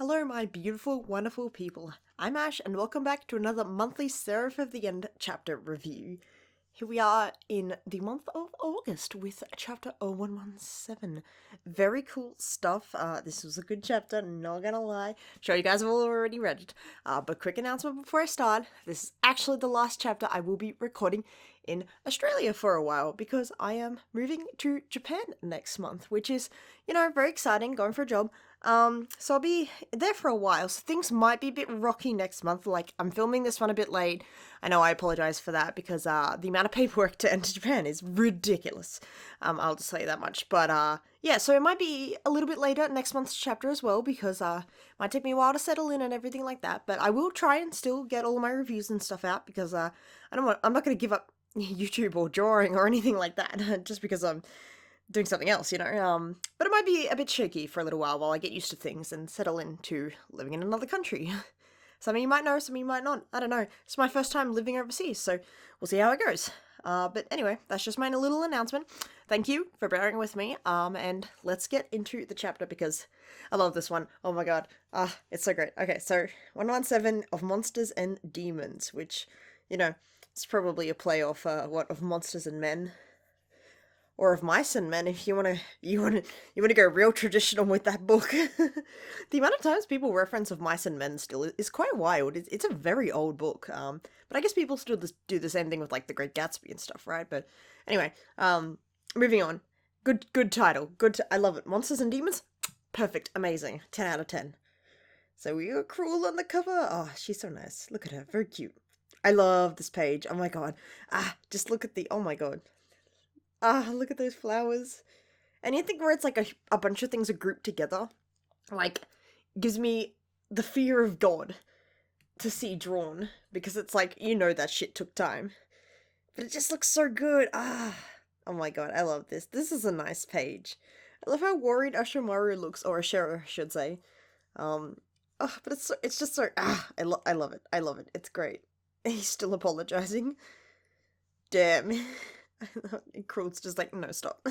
Hello, my beautiful, wonderful people. I'm Ash, and welcome back to another monthly Seraph of the End chapter review. Here we are in the month of August with chapter 0117. Very cool stuff. This was a good chapter, not gonna lie. Sure, you guys have all already read it. But quick announcement before I start. This is actually the last chapter I will be recording in Australia for a while because I am moving to Japan next month, which is, very exciting, going for a job. So I'll be there for a while, so things might be a bit rocky next month. Like, I'm filming this one a bit late. I know I apologize for that because, the amount of paperwork to enter Japan is ridiculous. I'll just say that much. But, yeah, so it might be a little bit later next month's chapter as well because, it might take me a while to settle in and everything like that. But I will try and still get all my reviews and stuff out because, I'm not going to give up YouTube or drawing or anything like that just because I'm doing something else, but it might be a bit shaky for a little while I get used to things and settle into living in another country. Some of you might know, some of you might not. I don't know. It's my first time living overseas, so we'll see how it goes. But anyway, that's just my little announcement. Thank you for bearing with me, and let's get into the chapter because I love this one. Oh my god. It's so great. Okay, so 117 of Monsters and Demons, which, it's probably a play off, of Monsters and Men. Or of Mice and Men, if you wanna go real traditional with that book. The amount of times people reference of Mice and Men still is quite wild. It's a very old book. But I guess people still do the same thing with like The Great Gatsby and stuff, right? But anyway, moving on. Good title. I love it. Monsters and Demons, perfect, amazing, 10 out of 10. So we are Cruel on the cover. Oh, she's so nice. Look at her, very cute. I love this page. Oh my god. Just look at oh my god. Look at those flowers. Anything where it's like a bunch of things are grouped together, like, gives me the fear of God to see drawn, because it's like, that shit took time. But it just looks so good. Oh my god, I love this. This is a nice page. I love how worried Ashimaru looks, or Ashera, I should say. But it's just so, I love it. I love it. It's great. He's still apologizing. Damn. Cruel's just like, no, stop.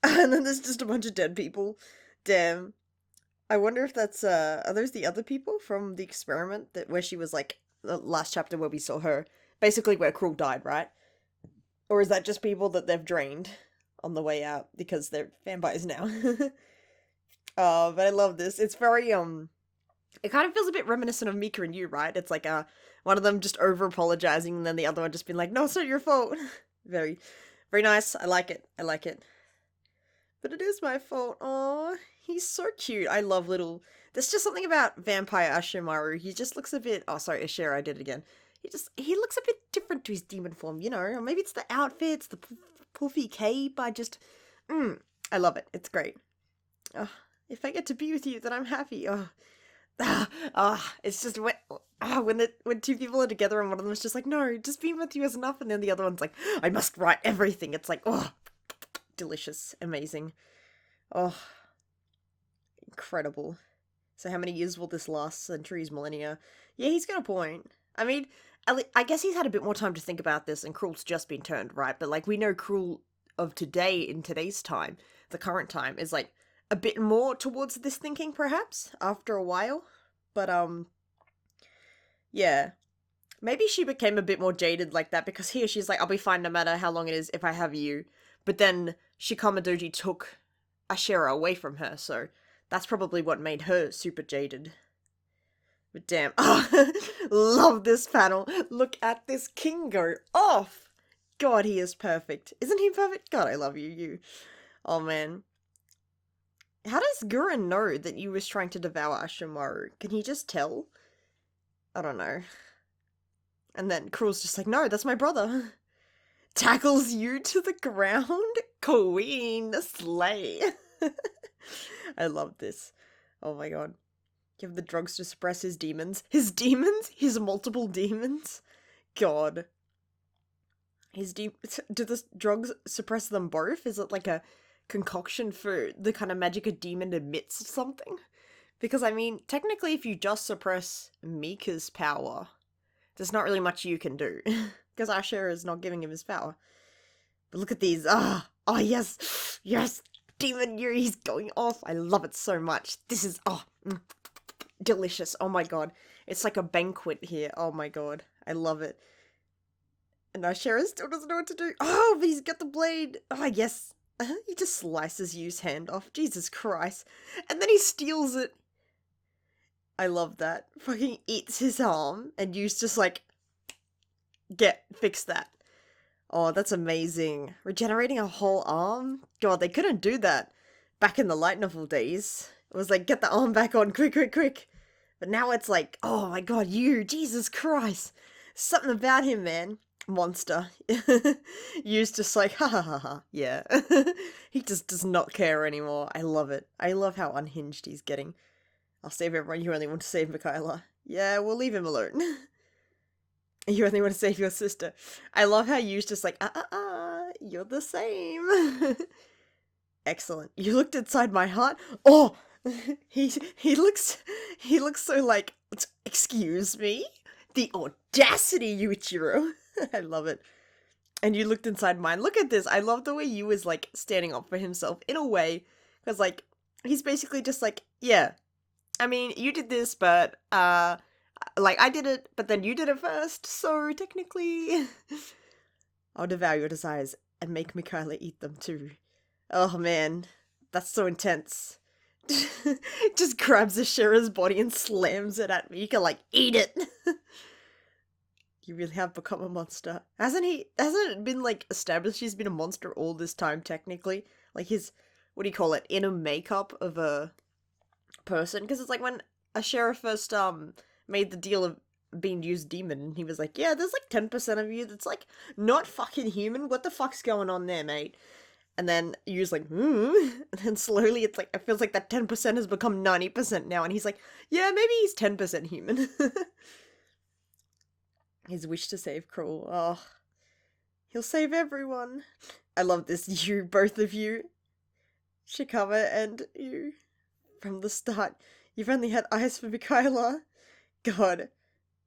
And then there's just a bunch of dead people. Damn. I wonder if that's, are those the other people from the experiment where she was like, the last chapter where we saw her, basically where Cruel died, right? Or is that just people that they've drained on the way out because they're vampires now? But I love this. It's very, it kind of feels a bit reminiscent of Mika and you, right? It's like, one of them just over-apologizing and then the other one just being like, no, it's not your fault. Very, very nice. I like it. But it is my fault. Aw, he's so cute. I love little... There's just something about Vampire Ashimaru. He just looks a bit... Oh, sorry, Ashera, I did it again. He looks a bit different to his demon form, Or maybe it's the outfits, the puffy cape. I love it. It's great. If I get to be with you, then I'm happy. It's just when two people are together and one of them is just like, no, just being with you is enough, and then the other one's like, I must write everything. It's like, delicious, amazing. Incredible. So how many years will this last? Centuries, millennia? Yeah, he's got a point. I mean, I guess he's had a bit more time to think about this, and Cruel's just been turned, right? But like, we know Cruel of today, in today's time, the current time, is like a bit more towards this thinking, perhaps, after a while. But, yeah. Maybe she became a bit more jaded like that, because here she's like, I'll be fine no matter how long it is if I have you. But then Shikamadoji took Ashera away from her, so that's probably what made her super jaded. But damn. Love this panel. Look at this king go off. God, he is perfect. Isn't he perfect? God, I love you. Oh, man. How does Gurren know that you was trying to devour Ashimaru? Can he just tell? I don't know. And then Cruel's just like, no, that's my brother. Tackles you to the ground? Queen, slay. I love this. Oh my god. Give the drugs to suppress his demons. His demons? His multiple demons? God. Do the drugs suppress them both? Is it like a concoction for the kind of magic a demon emits something? Because, I mean, technically if you just suppress Mika's power, there's not really much you can do. Because Ashera is not giving him his power. But look at these. Oh, yes. Yes. Demon Yuri's going off. I love it so much. This is, delicious. Oh my god. It's like a banquet here. Oh my god. I love it. And ashera still doesn't know what to do. Oh, but he's got the blade. Oh, yes. He just slices Yu's hand off. Jesus Christ. And then he steals it. I love that. Fucking eats his arm. And Yu's just like, fix that. Oh, that's amazing. Regenerating a whole arm? God, they couldn't do that back in the light novel days. It was like, get the arm back on, quick, quick, quick. But now it's like, oh my god, Jesus Christ. Something about him, man. Monster. Yu's just like, ha ha ha ha, yeah. He just does not care anymore. I love it. I love how unhinged he's getting. I'll save everyone. You only want to save Michaela. Yeah, we'll leave him alone. You only want to save your sister. I love how Yu's just like, you're the same. Excellent. You looked inside my heart? Oh! he looks so like, excuse me? The audacity, Yuichiro. I love it. And you looked inside mine. Look at this. I love the way Yu is like standing up for himself in a way. Because like, he's basically just like, yeah. I mean, you did this, but, like, I did it, but then you did it first, so technically, I'll devour your desires and make Michaela eat them too. Oh man, that's so intense. Just grabs ashera's body and slams it at me. You can like, eat it! You really have become a monster. Hasn't it been like established he's been a monster all this time technically? Like his, what do you call it, inner makeup of a person? Because it's like when ashera first, made the deal of being used demon, and he was like, yeah, there's like 10% of you that's like not fucking human. What the fuck's going on there, mate? And then Yu's like, and then slowly it's like, it feels like that 10% has become 90% now, and he's like, yeah, maybe he's 10% human. His wish to save Cruel. Oh, he'll save everyone. I love this. You, both of you, Shikama and you, from the start, you've only had eyes for Michaela. God,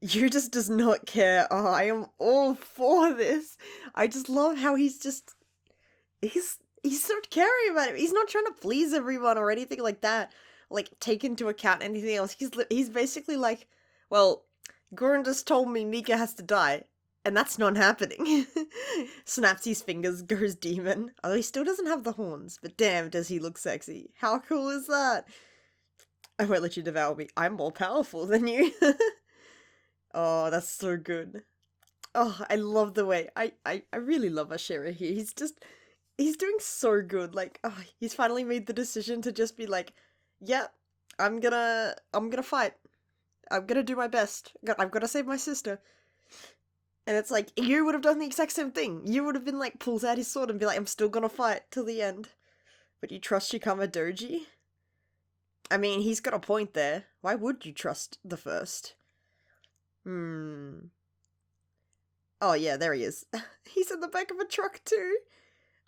you just does not care. Oh, I am all for this. I just love how he's so caring about it. He's not trying to please everyone or anything like that. Like, take into account anything else. He's basically like, well, Gurren just told me Mika has to die, and that's not happening. Snaps his fingers, goes demon. Although he still doesn't have the horns, but damn, does he look sexy. How cool is that? I won't let you devour me. I'm more powerful than you. Oh, that's so good. Oh, I love the way. I really love ashera here. He's doing so good. Like, oh, he's finally made the decision to just be like, yeah, I'm gonna fight. I'm gonna do my best. I've gotta save my sister. And it's like, you would have done the exact same thing. You would have been like, pulls out his sword and be like, I'm still gonna fight till the end. But you trust Shikama Doji? I mean, he's got a point there. Why would you trust the first? Oh yeah, there he is. He's in the back of a truck too.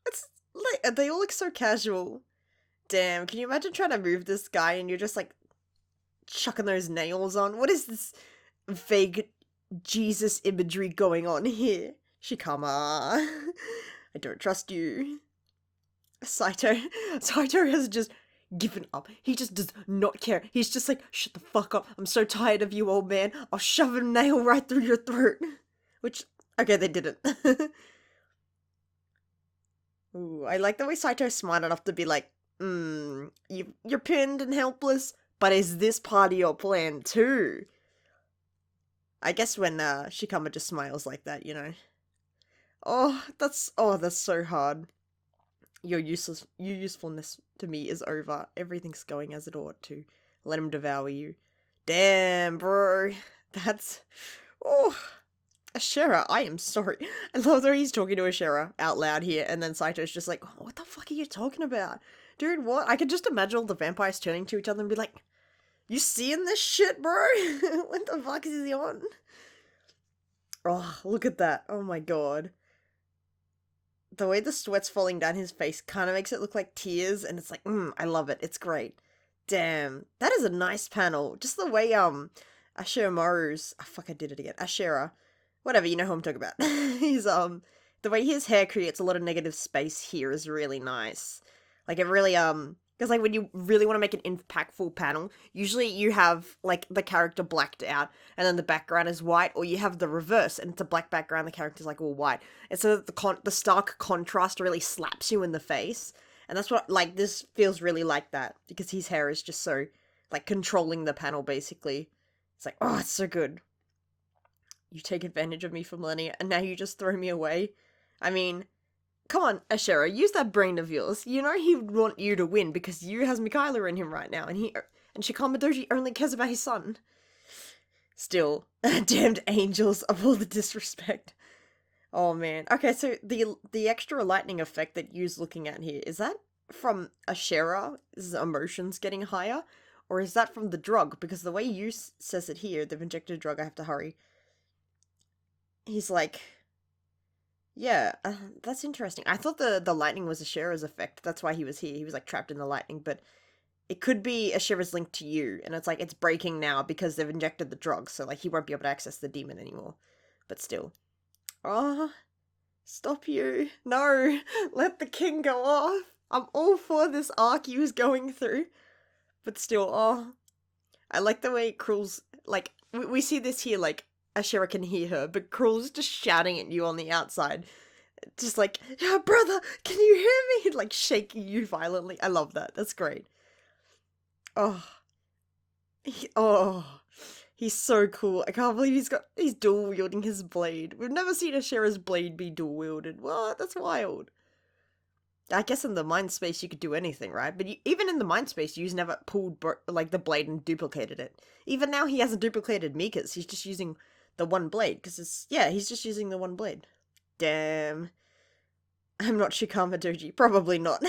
It's like, they all look so casual. Damn, can you imagine trying to move this guy and you're just like chucking those nails on? What is this vague Jesus imagery going on here? Shikama, I don't trust you. Saito has just given up. He just does not care. He's just like, shut the fuck up. I'm so tired of you, old man. I'll shove a nail right through your throat. Which, okay, they didn't. Ooh, I like the way Saito's smart enough to be like, you're pinned and helpless, but is this part of your plan too? I guess when Shikama just smiles like that, you know. Oh, that's so hard. Your usefulness to me is over. Everything's going as it ought to. Let him devour you. Damn, bro. That's... Oh... Ashera, I am sorry. I love that he's talking to Ashera out loud here, and then Saito's just like, oh, what the fuck are you talking about? Dude, what? I could just imagine all the vampires turning to each other and be like, you seeing this shit, bro? What the fuck is he on? Oh, look at that. Oh my god. The way the sweat's falling down his face kind of makes it look like tears, and it's like, I love it. It's great. Damn. That is a nice panel. Just the way, Ashera Maru's... Oh, fuck, I did it again. Ashera. Whatever, you know who I'm talking about. He's, the way his hair creates a lot of negative space here is really nice. Like, it really, Because, like, when you really want to make an impactful panel, usually you have, like, the character blacked out, and then the background is white, or you have the reverse, and it's a black background, the character's, like, all white. And so the stark contrast really slaps you in the face. And that's what, like, this feels really like that, because his hair is just so, like, controlling the panel, basically. It's like, oh, it's so good. You take advantage of me for millennia, and now you just throw me away? I mean... Come on, Ashera, use that brain of yours. You know he would want you to win because you has Mikaela in him right now, and Shikamadoji only cares about his son. Still, damned angels of all the disrespect. Oh man. Okay, so the extra lightning effect that you's looking at here, is that from Ashera's emotions getting higher? Or is that from the drug? Because the way you says it here, they've injected a drug, I have to hurry. He's like... Yeah, that's interesting. I thought the lightning was Ashera's effect. That's why he was here. He was, like, trapped in the lightning, but it could be Ashera's linked to you, and it's like, it's breaking now because they've injected the drug, so, like, he won't be able to access the demon anymore. But still. Oh, stop you. No, let the king go off. I'm all for this arc he was going through. But still, oh. I like the way Krul's, like, we see this here, like, Ashera can hear her, but Krul's just shouting at you on the outside. Just like, yeah, brother, can you hear me? Like, shaking you violently. I love that. That's great. Oh. He's so cool. I can't believe he's dual wielding his blade. We've never seen Ashera's blade be dual wielded. What? That's wild. I guess in the mind space you could do anything, right? But even in the mind space, you've never pulled like the blade and duplicated it. Even now, he hasn't duplicated Mika's. He's just using the one blade because he's just using the one blade. Damn. I'm not Shikama Doji. Probably not.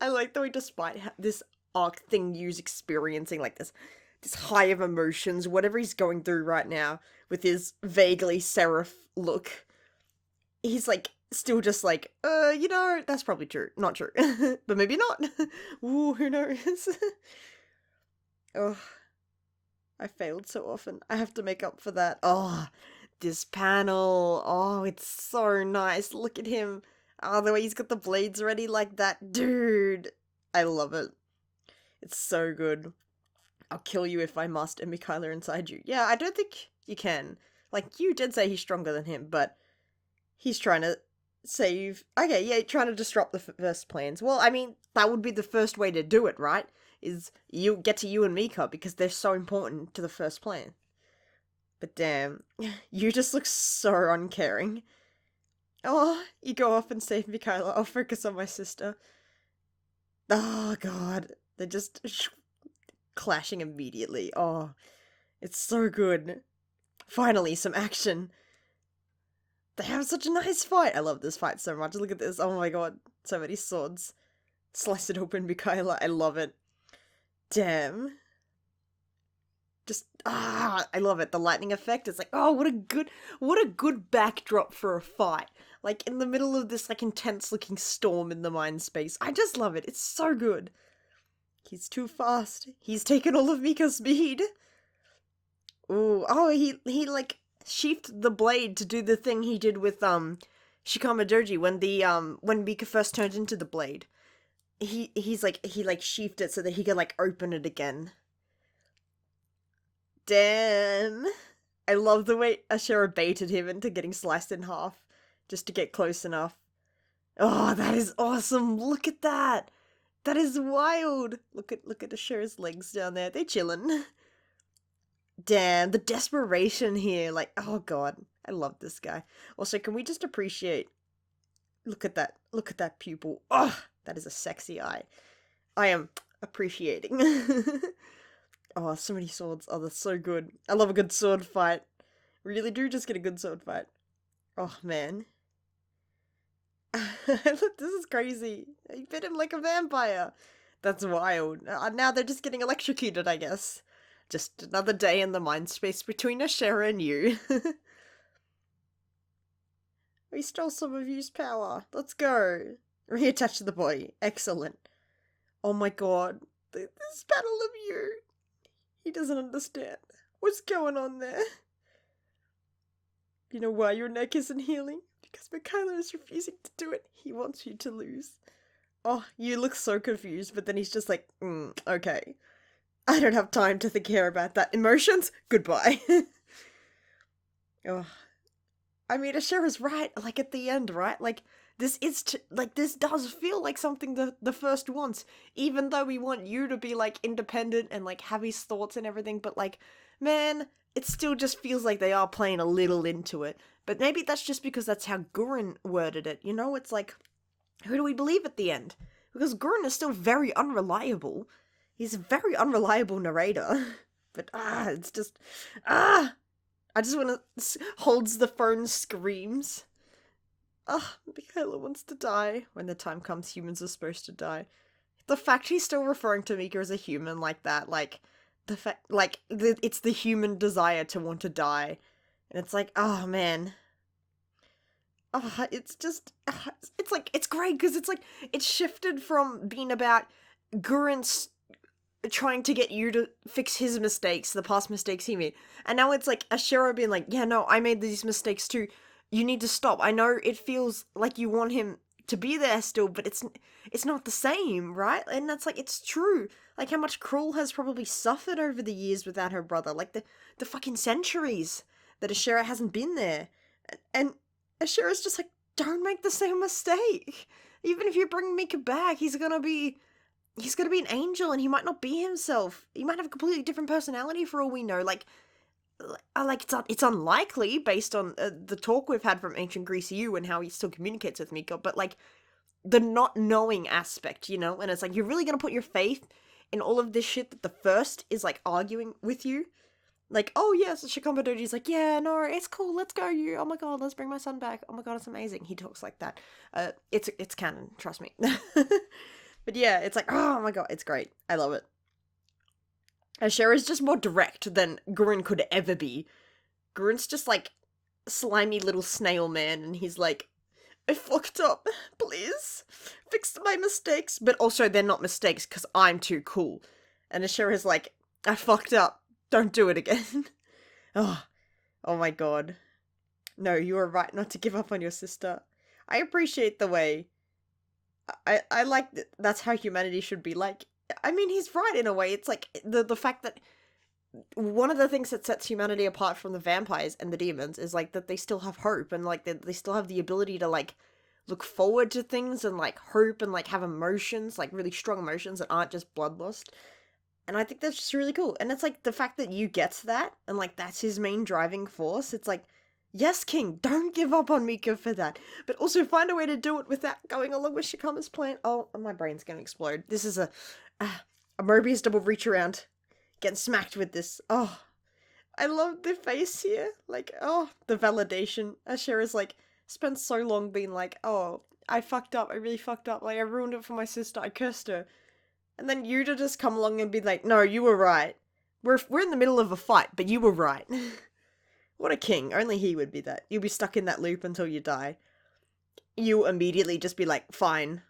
I like the way, despite this arc thing you's experiencing, like this high of emotions, whatever he's going through right now, with his vaguely Seraph look, he's like still just like, you know, that's probably true. Not true. But maybe not. Ooh, who knows? Oh, I failed so often. I have to make up for that. Oh, this panel. Oh, it's so nice. Look at him. Oh, the way he's got the blades ready like that. Dude. I love it. It's so good. I'll kill you if I must, and Mikaela inside you. Yeah, I don't think you can. Like, you did say he's stronger than him, but he's trying to save... Okay, yeah, trying to disrupt the first plans. Well, I mean, that would be the first way to do it, right? Is you get to you and Mika, because they're so important to the first plan. But damn, you just look so uncaring. Oh, you go off and save Mikaela. I'll focus on my sister. Oh, God. They're just clashing immediately. Oh, it's so good. Finally, some action. They have such a nice fight. I love this fight so much. Look at this. Oh my god. So many swords. Slice it open, Mikaela. I love it. Damn. Just, I love it. The lightning effect is like, oh, what a good backdrop for a fight. Like, in the middle of this, like, intense-looking storm in the mind space. I just love it. It's so good. He's too fast. He's taken all of Mika's speed. Ooh, oh, he like, sheathed the blade to do the thing he did with, Shikama Doji when Mika first turned into the blade. He sheathed it so that he could, like, open it again. Damn. I love the way Ashera baited him into getting sliced in half, just to get close enough. Oh, that is awesome! Look at that! That is wild! Look at Ashera's legs down there, they're chillin'. Damn, the desperation here, like, oh god, I love this guy. Also, can we just appreciate... Look at that pupil. Oh, that is a sexy eye. I am appreciating. Oh, so many swords. Oh, that's so good. I love a good sword fight. Really do just get a good sword fight. Oh, man. This is crazy. He bit him like a vampire. That's wild. Now they're just getting electrocuted, I guess. Just another day in the mind space between Ashera and you. We stole some of you's power. Let's go. Reattach to the body. Excellent. Oh my god. This battle of you. He doesn't understand. What's going on there? You know why your neck isn't healing? Because Mikaela is refusing to do it. He wants you to lose. oh, you look so confused, but then he's just like, okay. I don't have time to care about that. Emotions? Goodbye. Oh, I mean, Ashera's right, like, at the end, right? Like, this does feel like something the first wants, even though we want you to be, like, independent and, like, have his thoughts and everything, but, like, man, it still just feels like they are playing a little into it. But maybe that's just because that's how Gurren worded it, you know? It's like, who do we believe at the end? Because Gurren is still very unreliable. He's a very unreliable narrator. But, it's just, I just want to, holds the phone, screams. Michaela wants to die. When the time comes, humans are supposed to die. The fact he's still referring to Mika as a human like that, like, the fact, like, it's the human desire to want to die. And it's like, oh man. It's just, it's like, it's great, because it's like, it's shifted from being about Gurren's trying to get you to fix his mistakes, the past mistakes he made. And now it's like Ashera being like, yeah, no, I made these mistakes too. You need to stop. I know it feels like you want him to be there still, but it's not the same, right? And that's like, it's true. Like how much Cruel has probably suffered over the years without her brother. Like the fucking centuries that Ashera hasn't been there. And Ashera's just like, don't make the same mistake. Even if you bring Mika back, he's gonna be an angel, and he might not be himself. He might have a completely different personality for all we know. Like it's unlikely based on the talk we've had from Ancient Greece EU and how he still communicates with Miko. But like the not knowing aspect, you know, and it's like you're really gonna put your faith in all of this shit that the first is like arguing with you. Like, oh yes, Shikamba Doji's like, yeah, no, it's cool, let's go, you. Oh my god, let's bring my son back. Oh my god, it's amazing. He talks like that. It's canon, trust me. But yeah, it's like, oh my god, it's great. I love it. Ashera is just more direct than Gurren could ever be. Gurren's just like slimy little snail man, and he's like, I fucked up, please fix my mistakes. But also, they're not mistakes because I'm too cool. And Ashera's like, I fucked up. Don't do it again. oh my god. No, you were right not to give up on your sister. I appreciate the way. I like that's how humanity should be. Like, I mean, he's right in a way. It's like the fact that one of the things that sets humanity apart from the vampires and the demons is like that they still have hope, and like they still have the ability to like look forward to things and like hope and like have emotions, like really strong emotions that aren't just bloodlust. And I think that's just really cool. And it's like the fact that you gets that and like that's his main driving force. It's like, yes, King, don't give up on Mika for that. But also find a way to do it without going along with Shikama's plan. Oh, my brain's gonna explode. This is a Mobius double reach around. Getting smacked with this. Oh, I love the face here. Like, oh, the validation. Ashera's like, spent so long being like, oh, I fucked up. I really fucked up. Like, I ruined it for my sister. I cursed her. And then you to just come along and be like, no, you were right. We're in the middle of a fight, but you were right. What a king. Only he would be that. You'll be stuck in that loop until you die. You immediately just be like, fine.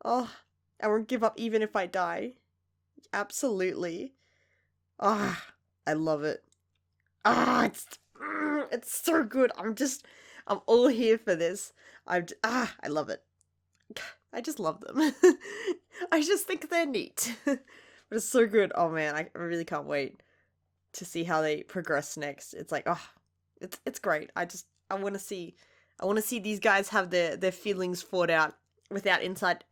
Oh, I won't give up even if I die. Absolutely. Ah, I love it. It's so good. I'm all here for this. I love it. I just love them. I just think they're neat. But it's so good. Oh man, I really can't wait to see how they progress next. It's like, it's great. I want to see these guys have their feelings fought out without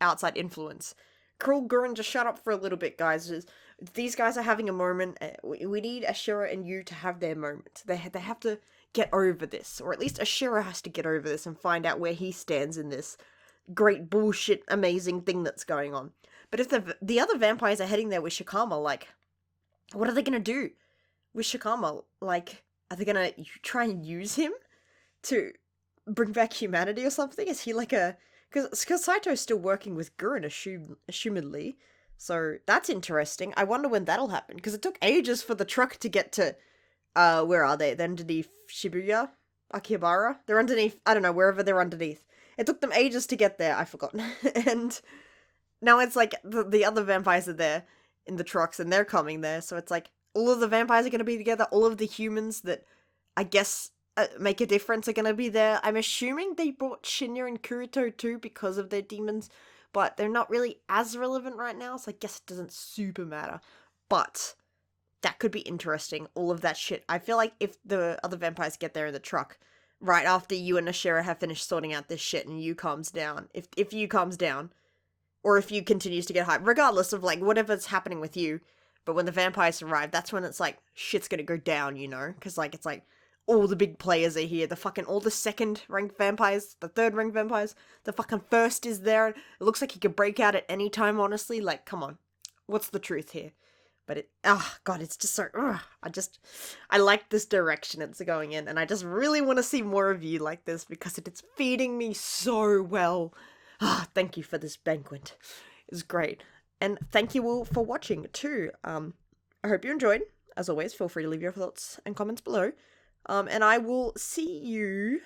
outside influence. Cruel Gurren, just shut up for a little bit, guys. These guys are having a moment. We need Ashera and you to have their moment. They have to get over this, or at least Ashera has to get over this and find out where he stands in this great bullshit amazing thing that's going on. But if the other vampires are heading there with Shikama, like, what are they gonna do with Shikama? Like, are they gonna try and use him to bring back humanity or something? Is he like a... Because Saito's still working with Gurren, assumedly. So that's interesting. I wonder when that'll happen. Because it took ages for the truck to get to... where are they? They're underneath Shibuya? Akihabara? They're underneath... I don't know, wherever they're underneath. It took them ages to get there, I forgot. And now it's like the other vampires are there in the trucks and they're coming there. So it's like all of the vampires are going to be together. All of the humans that I guess make a difference are going to be there. I'm assuming they brought Shinya and Kurito too because of their demons. but they're not really as relevant right now, so I guess it doesn't super matter. But that could be interesting, all of that shit. I feel like if the other vampires get there in the truck, right after you and Ashera have finished sorting out this shit and you calms down, if you calms down, or if you continues to get hyped, regardless of, like, whatever's happening with you, but when the vampires arrive, that's when it's like, shit's gonna go down, you know? Because, like, it's like, all the big players are here, all the second ranked vampires, the third ranked vampires, the fucking first is there. It looks like he could break out at any time, honestly. Like, come on. What's the truth here? But God, it's just so, I like this direction it's going in, and I just really want to see more of you like this, because it's feeding me so well. Thank you for this banquet. It's great. And thank you all for watching, too. I hope you enjoyed. As always, feel free to leave your thoughts and comments below. And I will see you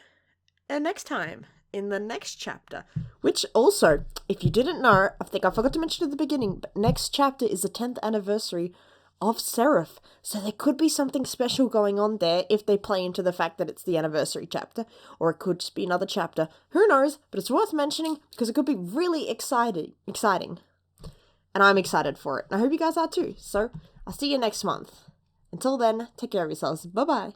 next time in the next chapter. Which also, if you didn't know, I think I forgot to mention at the beginning, but next chapter is the 10th anniversary of Seraph. So there could be something special going on there if they play into the fact that it's the anniversary chapter. Or it could just be another chapter. Who knows? But it's worth mentioning because it could be really exciting. And I'm excited for it. And I hope you guys are too. So I'll see you next month. Until then, take care of yourselves. Bye-bye.